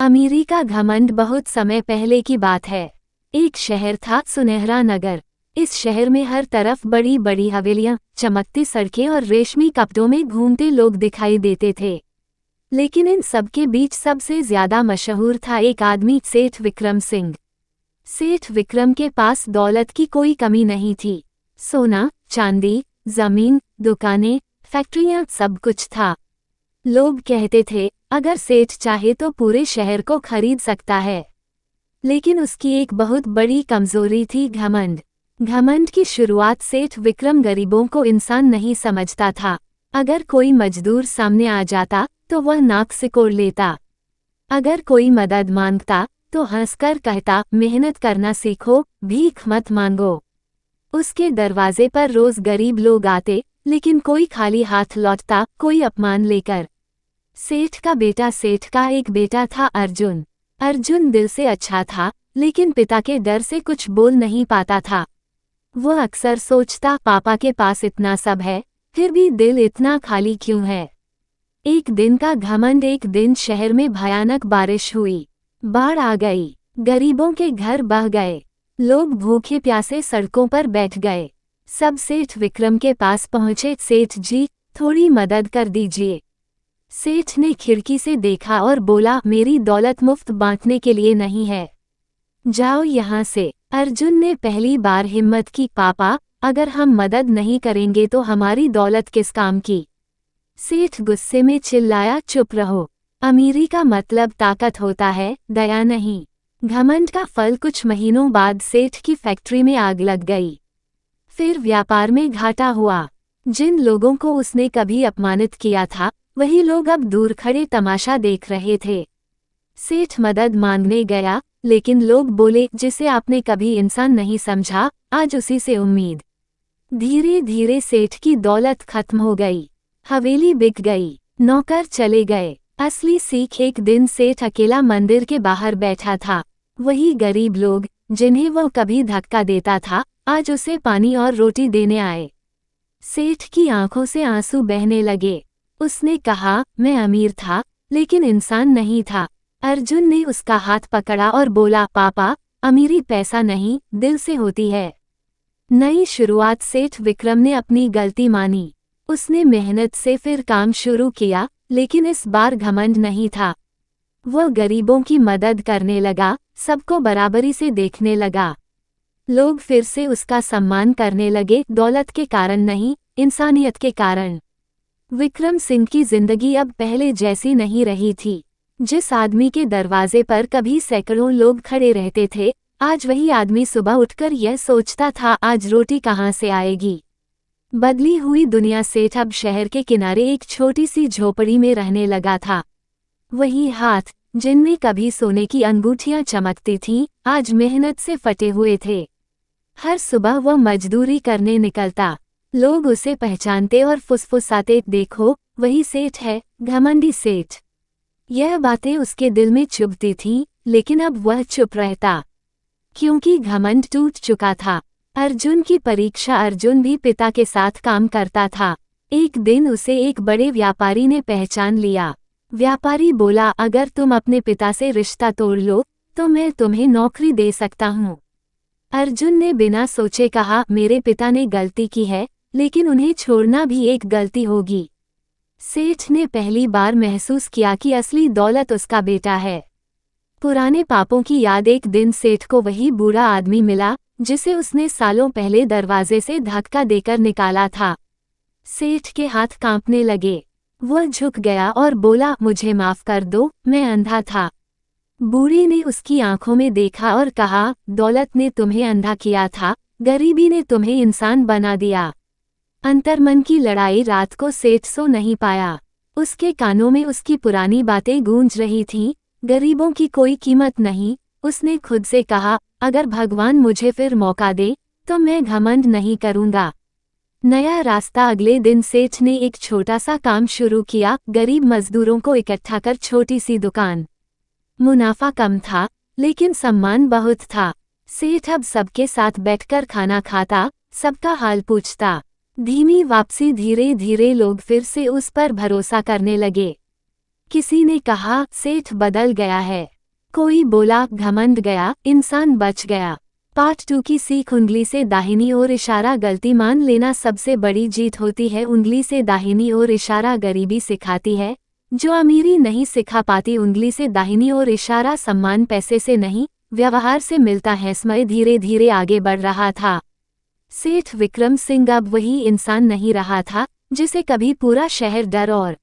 अमीरी का घमंड बहुत समय पहले की बात है। एक शहर था, सुनहरा नगर। इस शहर में हर तरफ बड़ी बड़ी हवेलियां, चमकती सड़कें और रेशमी कपड़ों में घूमते लोग दिखाई देते थे। लेकिन इन सब के बीच सबसे ज्यादा मशहूर था एक आदमी, सेठ विक्रम सिंह। सेठ विक्रम के पास दौलत की कोई कमी नहीं थी। सोना, चांदी, जमीन, दुकानें, फैक्ट्रियां, सब कुछ था। लोग कहते थे, अगर सेठ चाहे तो पूरे शहर को खरीद सकता है। लेकिन उसकी एक बहुत बड़ी कमजोरी थी, घमंड। घमंड की शुरुआत सेठ विक्रम गरीबों को इंसान नहीं समझता था। अगर कोई मजदूर सामने आ जाता तो वह नाक सिकोड़ लेता। अगर कोई मदद मांगता तो हंसकर कहता, मेहनत करना सीखो, भीख मत मांगो। उसके दरवाजे पर रोज गरीब लोग आते, लेकिन कोई खाली हाथ लौटता, कोई अपमान लेकर। सेठ का एक बेटा था, अर्जुन। अर्जुन दिल से अच्छा था, लेकिन पिता के डर से कुछ बोल नहीं पाता था। वह अक्सर सोचता, पापा के पास इतना सब है, फिर भी दिल इतना खाली क्यों है। एक दिन का घमंड। एक दिन शहर में भयानक बारिश हुई। बाढ़ आ गई, गरीबों के घर बह गए, लोग भूखे प्यासे सड़कों पर बैठ गए। सब सेठ विक्रम के पास पहुंचे। सेठ जी, थोड़ी मदद कर दीजिए। सेठ ने खिड़की से देखा और बोला, मेरी दौलत मुफ्त बांटने के लिए नहीं है, जाओ यहाँ से। अर्जुन ने पहली बार हिम्मत की, पापा, अगर हम मदद नहीं करेंगे तो हमारी दौलत किस काम की। सेठ गुस्से में चिल्लाया, चुप रहो। अमीरी का मतलब ताकत होता है, दया नहीं। घमंड का फल। कुछ महीनों बाद सेठ की फैक्ट्री में आग लग गई। फिर व्यापार में घाटा हुआ। जिन लोगों को उसने कभी अपमानित किया था, वही लोग अब दूर खड़े तमाशा देख रहे थे। सेठ मदद मांगने गया, लेकिन लोग बोले, जिसे आपने कभी इंसान नहीं समझा, आज उसी से उम्मीद। धीरे धीरे सेठ की दौलत खत्म हो गई, हवेली बिक गई, नौकर चले गए। असली सीख। एक दिन सेठ अकेला मंदिर के बाहर बैठा था। वही गरीब लोग, जिन्हें वह कभी धक्का देता था, आज उसे पानी और रोटी देने आए। सेठ की आंखों से आंसू बहने लगे। उसने कहा, मैं अमीर था, लेकिन इंसान नहीं था। अर्जुन ने उसका हाथ पकड़ा और बोला, पापा, अमीरी पैसा नहीं, दिल से होती है। नई शुरुआत। सेठ विक्रम ने अपनी गलती मानी। उसने मेहनत से फिर काम शुरू किया, लेकिन इस बार घमंड नहीं था। वह गरीबों की मदद करने लगा, सबको बराबरी से देखने लगा। लोग फिर से उसका सम्मान करने लगे, दौलत के कारण नहीं, इंसानियत के कारण। विक्रम सिंह की जिंदगी अब पहले जैसी नहीं रही थी। जिस आदमी के दरवाजे पर कभी सैकड़ों लोग खड़े रहते थे, आज वही आदमी सुबह उठकर यह सोचता था, आज रोटी कहाँ से आएगी। बदली हुई दुनिया। सेठ अब शहर के किनारे एक छोटी सी झोपड़ी में रहने लगा था। वही हाथ, जिनमें कभी सोने की अंगूठियां चमकती थीं, आज मेहनत से फटे हुए थे। हर सुबह वह मजदूरी करने निकलता। लोग उसे पहचानते और फुसफुसाते, देखो, वही सेठ है, घमंडी सेठ। यह बातें उसके दिल में चुभती थीं, लेकिन अब वह चुप रहता, क्योंकि घमंड टूट चुका था। अर्जुन की परीक्षा। अर्जुन भी पिता के साथ काम करता था। एक दिन उसे एक बड़े व्यापारी ने पहचान लिया। व्यापारी बोला, अगर तुम अपने पिता से रिश्ता तोड़ लो, तो मैं तुम्हें नौकरी दे सकता हूँ। अर्जुन ने बिना सोचे कहा, मेरे पिता ने गलती की है, लेकिन उन्हें छोड़ना भी एक गलती होगी। सेठ ने पहली बार महसूस किया कि असली दौलत उसका बेटा है। पुराने पापों की याद। एक दिन सेठ को वही बूढ़ा आदमी मिला, जिसे उसने सालों पहले दरवाजे से धक्का देकर निकाला था। सेठ के हाथ कांपने लगे। वह झुक गया और बोला, मुझे माफ कर दो, मैं अंधा था। बूढ़े ने उसकी आंखों में देखा और कहा, दौलत ने तुम्हें अंधा किया था, गरीबी ने तुम्हें इंसान बना दिया। अंतर्मन की लड़ाई। रात को सेठ सो नहीं पाया। उसके कानों में उसकी पुरानी बातें गूंज रही थीं, गरीबों की कोई कीमत नहीं। उसने खुद से कहा, अगर भगवान मुझे फिर मौका दे, तो मैं घमंड नहीं करूंगा। नया रास्ता। अगले दिन सेठ ने एक छोटा सा काम शुरू किया, गरीब मजदूरों को इकट्ठा कर छोटी सी दुकान। मुनाफा कम था, लेकिन सम्मान बहुत था। सेठ अब सबके साथ बैठकर खाना खाता, सबका हाल पूछता। धीमी वापसी। धीरे धीरे लोग फिर से उस पर भरोसा करने लगे। किसी ने कहा, सेठ बदल गया है, कोई बोला घमंड गया, इंसान बच गया। पार्ट 2 की सीख उंगली से दाहिनी ओर इशारा गलती मान लेना सबसे बड़ी जीत होती है। उंगली से दाहिनी ओर इशारा गरीबी सिखाती है, जो अमीरी नहीं सिखा पाती। उंगली से दाहिनी ओर इशारा सम्मान पैसे से नहीं, व्यवहार से मिलता है। समय धीरे धीरे आगे बढ़ रहा था। सेठ विक्रम सिंह अब वही इंसान नहीं रहा था जिसे कभी पूरा शहर डर और